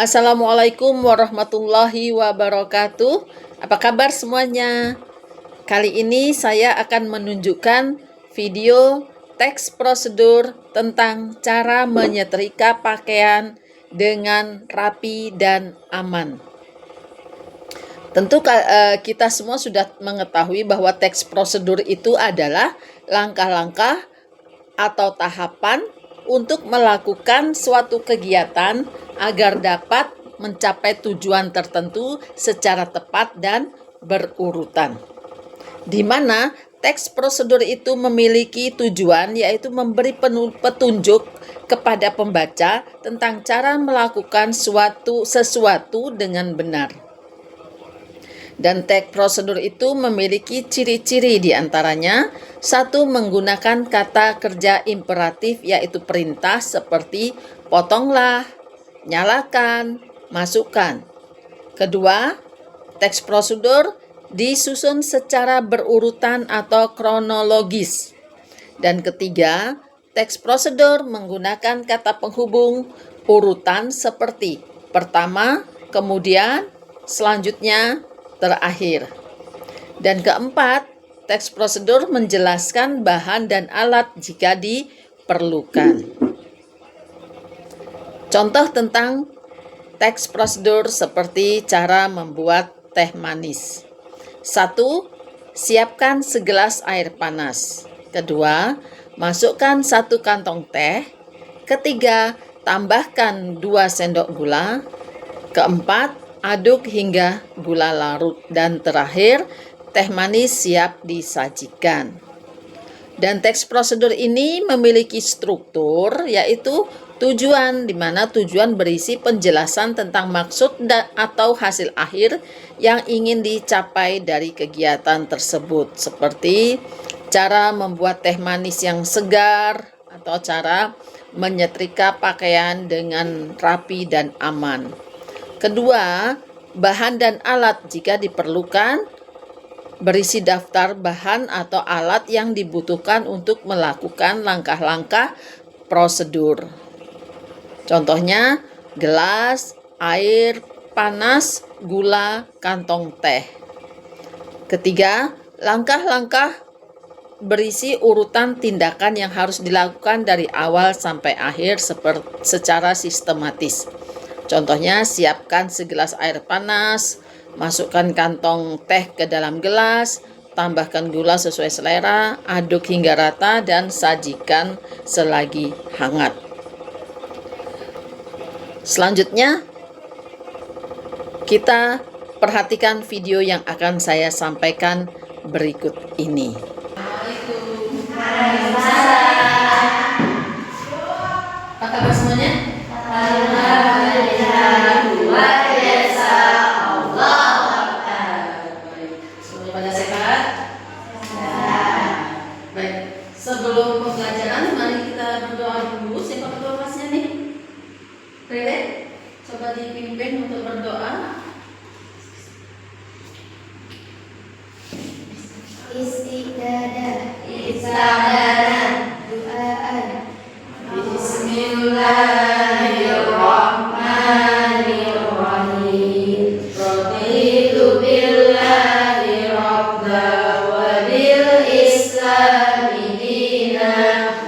Assalamualaikum warahmatullahi wabarakatuh. Apa kabar semuanya? Kali ini saya akan menunjukkan video teks prosedur tentang cara menyetrika pakaian dengan rapi dan aman. Tentu kita semua sudah mengetahui bahwa teks prosedur itu adalah langkah-langkah atau tahapan untuk melakukan suatu kegiatan agar dapat mencapai tujuan tertentu secara tepat dan berurutan. Di mana teks prosedur itu memiliki tujuan, yaitu memberi petunjuk kepada pembaca tentang cara melakukan sesuatu dengan benar. Dan teks prosedur itu memiliki ciri-ciri diantaranya: satu, menggunakan kata kerja imperatif yaitu perintah seperti potonglah, nyalakan, masukkan. Kedua, teks prosedur disusun secara berurutan atau kronologis. Dan ketiga, teks prosedur menggunakan kata penghubung urutan seperti pertama, kemudian, selanjutnya, terakhir. Dan keempat, teks prosedur menjelaskan bahan dan alat jika diperlukan. Contoh tentang teks prosedur seperti cara membuat teh manis. 1. Siapkan segelas air panas. Kedua, masukkan 1 kantong teh. Ketiga, tambahkan 2 sendok gula. Keempat, aduk hingga gula larut. Dan terakhir, teh manis siap disajikan. Dan teks prosedur ini memiliki struktur, yaitu tujuan, di mana tujuan berisi penjelasan tentang maksud atau hasil akhir yang ingin dicapai dari kegiatan tersebut, seperti cara membuat teh manis yang segar atau cara menyetrika pakaian dengan rapi dan aman. Kedua, bahan dan alat jika diperlukan, berisi daftar bahan atau alat yang dibutuhkan untuk melakukan langkah-langkah prosedur. Contohnya, gelas, air panas, gula, kantong teh. Ketiga, langkah-langkah berisi urutan tindakan yang harus dilakukan dari awal sampai akhir secara sistematis. Contohnya, siapkan segelas air panas, masukkan kantong teh ke dalam gelas, tambahkan gula sesuai selera, aduk hingga rata, dan sajikan selagi hangat. Selanjutnya, kita perhatikan video yang akan saya sampaikan berikut ini. Apa kabar semuanya? Sebelum pembelajaran, mari kita berdoa dulu. Siapa ketua kelasnya nih? Rere, coba dipimpin untuk berdoa. Istiqdadah, doaan. Bismillahirrahmanirrahim. Raditu billahi rabba wa bil islami dina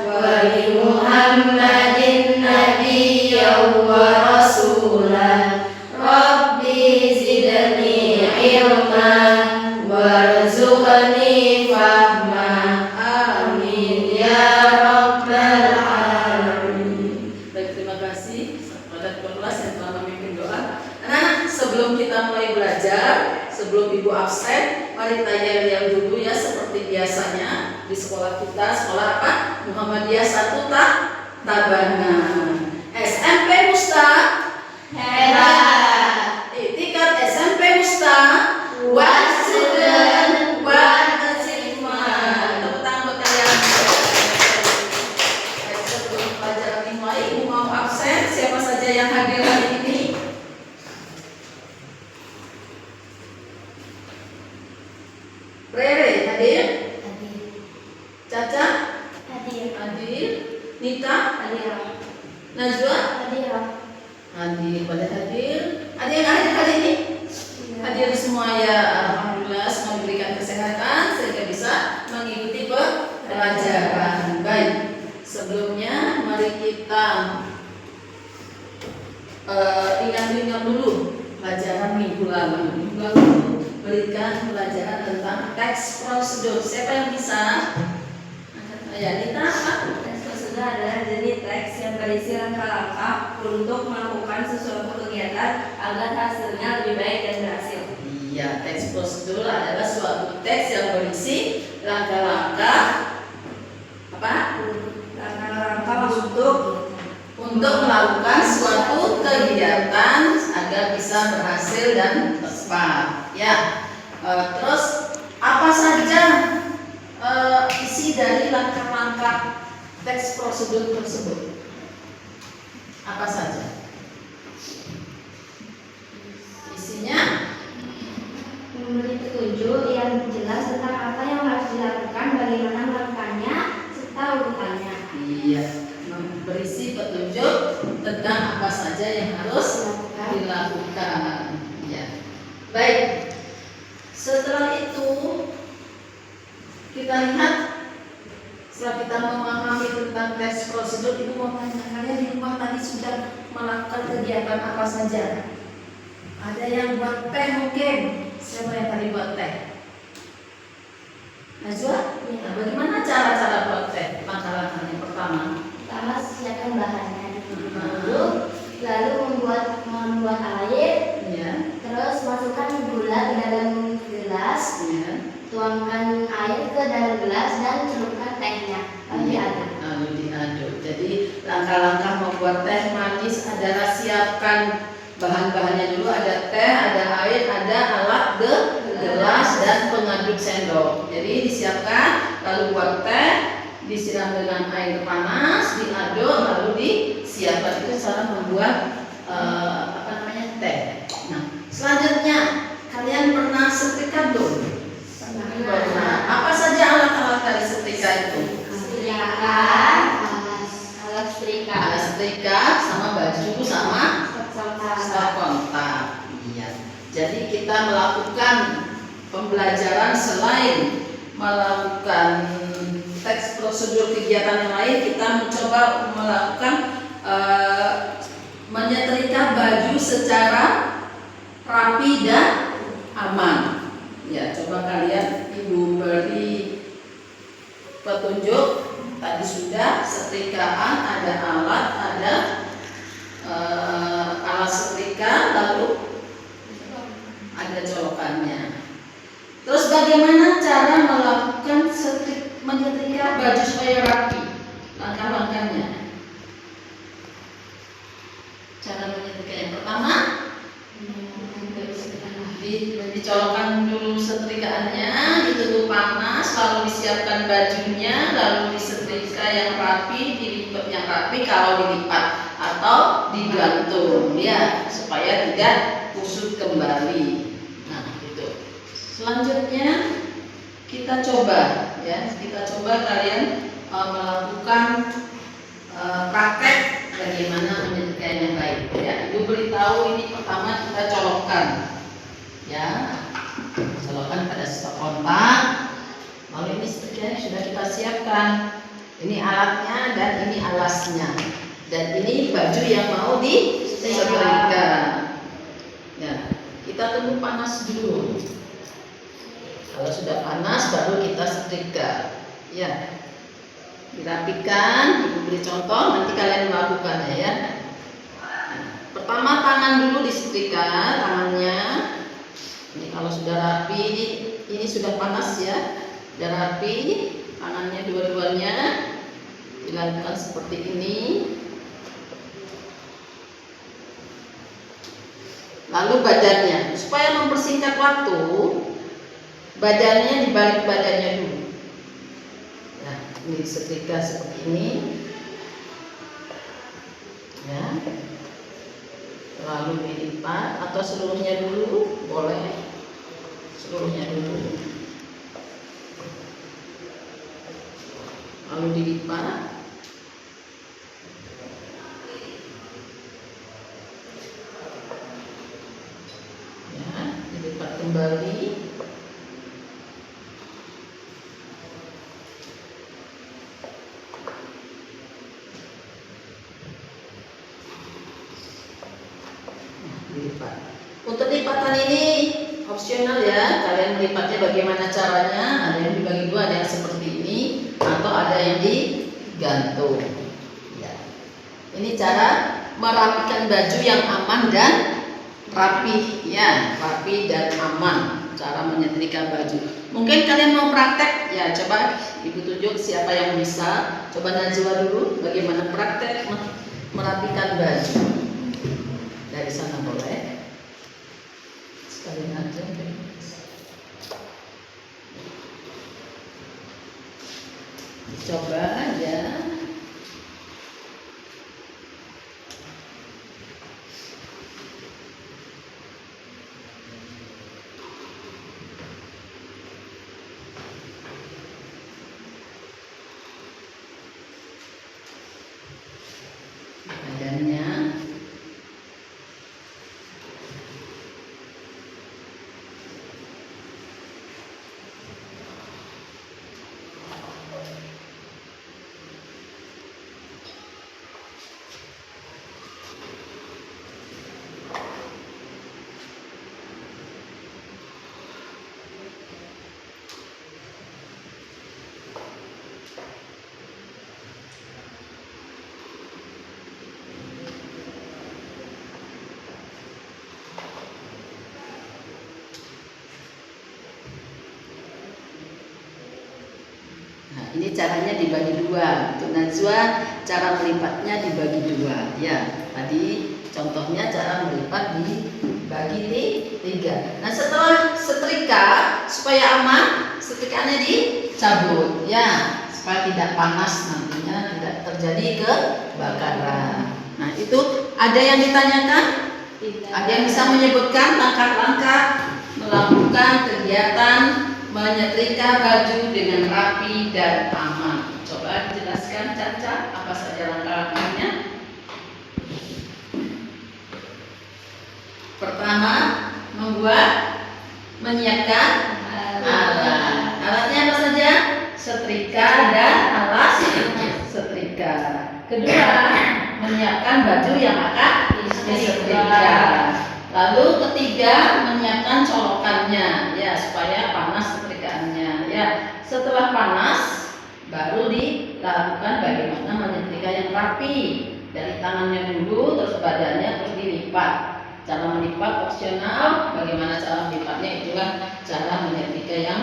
wa bi Muhammadin nabiyyan wa rasulah. Rabbi zidni ilma warzuqni fahma. Amin ya rabbal alamin. Baik, terima kasih kepada ketua kelas yang telah memimpin doa. Anak-anak, sebelum kita mulai belajar, sebelum ibu absen, mari tayang dulu ya, seperti biasanya di sekolah kita. Sekolah apa? Muhammadiyah 1 Tabana. SMP Mustaq Hebat. tingkat SMP Mustaq One student, one achievement. Tepuk tangan buat kalian. Baik, sebelum pelajaran dimulai, ibu mau absen. Siapa saja yang hadir hari ini? Rere hadir, Caca hadir, Nita, Hadir. Najwa Hadir. Pada hadir. Ada yang hadir kali ini? Hadir semua ya. Alhamdulillah semua diberikan kesehatan sehingga bisa mengikuti pelajaran. Baik. Sebelumnya mari kita ingat-ingat dulu pelajaran minggu lalu. Minggu lalu berikan pelajaran tentang teks prosedur. Siapa yang bisa? Ya, Nita apa? Teks prosedur adalah jenis teks yang berisi langkah-langkah untuk melakukan sesuatu kegiatan agar hasilnya lebih baik dan berhasil. Iya, teks prosedur adalah suatu teks yang berisi langkah-langkah apa? Langkah-langkah Untuk melakukan suatu kegiatan agar bisa berhasil dan tepat. Ya, terus apa saja isi dari langkah-langkah teks prosedur tersebut? Apa saja? Isinya memberi petunjuk yang jelas tentang apa yang harus dilakukan, bagaimana melakukannya, serta urutannya. iya, berisi petunjuk tentang apa saja yang harus dilakukan. Ya. Baik. Setelah itu kita lihat, setelah kita memahami tentang teks prosedur, Ibu mau tanya, kalian di rumah tadi sudah melakukan kegiatan apa saja? Ada yang buat teh mungkin? Siapa yang tadi buat teh? Najwa? Ya. Bagaimana cara-cara buat teh? Langkah-langkahnya pertama. Pertama, siapkan bahannya dulu, lalu membuat air, Ya. terus masukkan gula ke dalam gelas, Ya. tuangkan air ke dalam gelas dan celupkan tehnya, lalu diaduk. Lalu diaduk. Jadi langkah-langkah membuat teh manis adalah siapkan bahan-bahannya dulu, ada teh, ada air, ada alat gelas dan pengaduk sendok. Jadi disiapkan, lalu buat teh, disiram dengan air panas, diaduk, lalu disiapkan. Itu cara membuat teh. Nah, selanjutnya kalian pernah setrika belum? Pernah. Apa saja alat-alat dari setrika itu? Alat setrika, Alat setrika sama baju sama stop kontak. Iya. Jadi kita melakukan pembelajaran selain melakukan teks prosedur kegiatan yang lain, kita mencoba melakukan menyetrika baju secara rapi dan aman. Ya, coba kalian Ibu beri petunjuk. Tadi sudah setrikaan, ada alat, ada alat setrika, lalu ada colokannya. Terus bagaimana cara melakukan menyetrika baju supaya rapi? Langkah-langkahnya. Cara menyetrika yang pertama, dicolokkan dulu setrikaannya, ditunggu panas, lalu disiapkan bajunya, lalu disetrika yang rapi, dilipat yang rapi kalau dilipat atau digantung ya, supaya tidak kusut kembali. Nah, itu. Selanjutnya kita coba ya, kalian melakukan praktek bagaimana menyetrika yang baik ya. Ibu beritahu ini pertama kita colokkan ya, colokkan pada stop kontak. Lalu ini setrikanya sudah kita siapkan, ini alatnya dan ini alasnya, dan ini baju yang mau disetrika ya. Kita tunggu panas dulu. Kalau sudah panas baru kita setrika ya. Dirapikan, Ibu beri contoh, nanti kalian melakukannya ya. Pertama tangan dulu disetrika, tangannya. Ini kalau sudah rapi, ini sudah panas ya, sudah rapi, tangannya dua-duanya dilakukan seperti ini. Lalu badannya, supaya mempersingkat waktu, badannya dibalik badannya dulu. Nah, ini disetrika seperti ini, ya. Lalu dilipat atau seluruhnya dulu, boleh. Seluruhnya dulu. Lalu dilipat. kembali. Dilipat. Untuk lipatan ini opsional ya, kalian melipatnya bagaimana caranya. Ada yang dibagi dua, ada yang seperti ini, atau ada yang digantung ya. Ini cara merapikan baju yang aman dan rapi ya, rapi dan aman cara menyetrika baju. Mungkin kalian mau praktek ya, coba ibu tunjuk siapa yang bisa. Coba Najwa dulu bagaimana praktek merapikan baju. Dari sana boleh. Sekalian aja. Coba aja. Badannya. Nah, ini caranya dibagi dua. Untuk Najwa, cara melipatnya dibagi dua. Ya, tadi contohnya cara melipat dibagi tiga. Nah, setelah setrika supaya aman, setrikanya dicabut. Ya, supaya tidak panas nantinya, tidak terjadi kebakaran. Nah, itu ada yang ditanyakan? Tidak. Ada yang bisa menyebutkan langkah-langkah melakukan kegiatan menyetrika baju dengan rapi dan aman? Coba dijelaskan Caca, apa saja langkah-langkahnya? Pertama, menyiapkan alat. Alatnya apa saja? Setrika dan alas setrika. Kedua, menyiapkan baju yang akan disetrika. Lalu ketiga, menyiapkan colokannya ya, supaya panas setrikaannya ya. Setelah panas baru dilakukan bagaimana menyetrika yang rapi. Dari tangannya dulu, terus badannya, terus dilipat. Cara melipat opsional, bagaimana cara melipatnya itulah cara menyetrika yang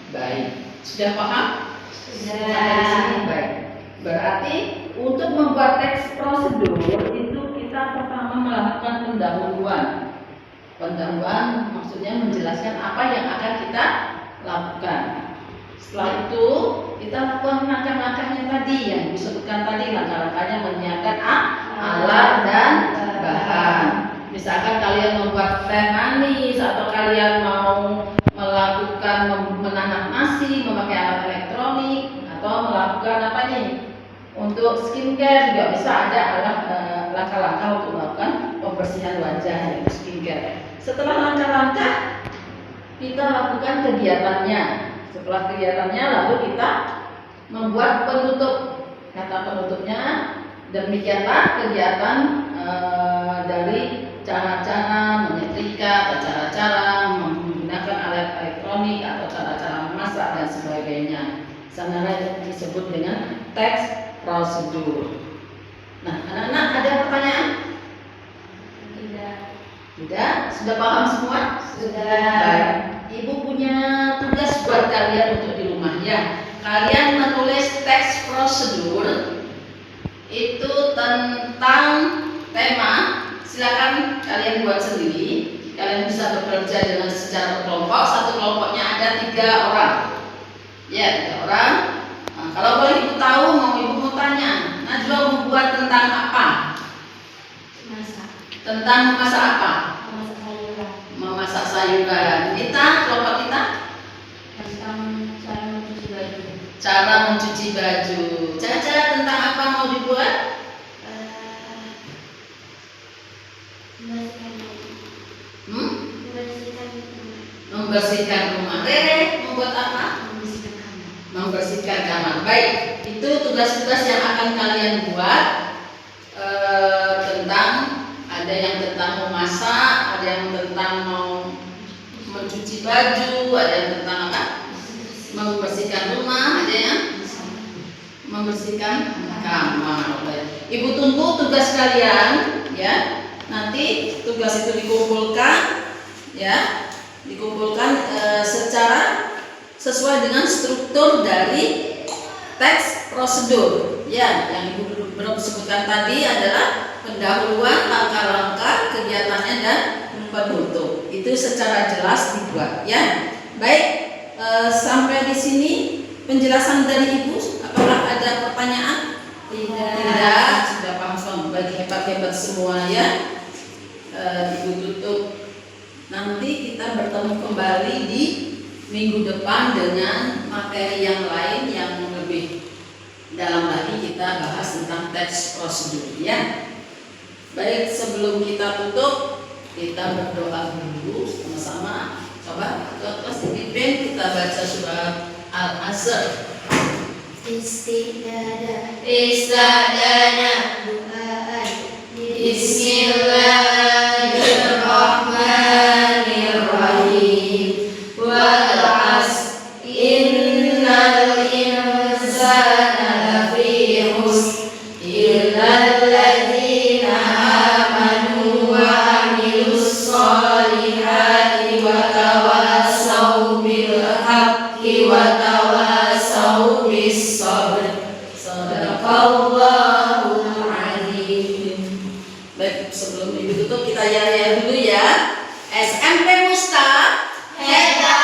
baik. Sudah paham? Sudah. Sampai di sini baik. Berarti untuk membuat teks prosedur itu kita pertama melakukan pendahuluan. Pendahuluan maksudnya menjelaskan apa yang akan kita lakukan. Setelah itu kita lakukan langkah-langkahnya tadi yang disebutkan tadi. Langkah-langkahnya menyiapkan alat dan bahan. Misalkan kalian membuat teh manis atau kalian mau melakukan menanak nasi memakai alat elektronik atau melakukan apa nih? Untuk skincare juga bisa ada langkah-langkah untuk melakukan pembersihan wajah yaitu skincare. Setelah langkah-langkah kita lakukan kegiatannya. Setelah kegiatannya lalu kita membuat penutup. Kata penutupnya demikianlah kegiatan dari cara-cara menyetrika atau cara-cara menggunakan alat elektronik atau cara-cara memasak dan sebagainya. Sananya disebut dengan teks prosedur. Nah, anak-anak ada pertanyaan? Tidak. Tidak? Sudah paham semua? Sudah. Baik. Ibu punya tugas buat kalian untuk di rumah ya. Kalian menulis teks prosedur itu tentang tema. Silakan kalian buat sendiri. Kalian bisa bekerja dengan secara berkelompok. Satu kelompoknya ada 3 orang. Ya, 3 orang. Nah, kalau boleh ibu tahu, ibu mau tanya, Najwa membuat tentang apa? Masak. Tentang memasak apa? Masak sayuran. Memasak sayuran. Kita, kelompok kita? Tentang cara mencuci baju. Cara mencuci baju. Caca, tentang apa mau dibuat? Membersihkan baju. Hmm? Membersihkan rumah. Membersihkan rumah. Rere membuat apa? Membersihkan kamar. Baik, itu tugas-tugas yang akan kalian buat. Tentang ada yang tentang memasak, ada yang tentang mau mencuci baju, ada yang tentang apa? Membersihkan rumah, ada yang membersihkan kamar. Ibu tunggu tugas kalian ya. Nanti tugas itu dikumpulkan ya, secara sesuai dengan struktur dari teks prosedur ya. Yang Ibu belum sebutkan tadi adalah pendahuluan, langkah-langkah, kegiatannya dan penutup. Itu secara jelas dibuat ya. Baik, sampai di sini penjelasan dari Ibu. Apakah ada pertanyaan? Tidak, sudah paham semua. Bagi hebat-hebat semua ya. Ibu tutup. Nanti kita bertemu kembali di minggu depan dengan materi yang lain yang lebih dalam lagi. Kita bahas tentang teks prosedur ya. Baik, sebelum kita tutup, kita berdoa dulu sama-sama. Coba kelas dipimpin, kita baca surat Al-Asr. Istadana doaan. Bismillahirrahmanirrahim. Wal 'asr innal insana lafi khusr illal ladzina amanu wa 'amilus sholihati wa tawassaw bil haqqi wa tawassaw bis sabr. Shadaqallahul adzim. Baik, sebelum Ibu tutup kita ya dulu ya. SMP Musta. Hebat.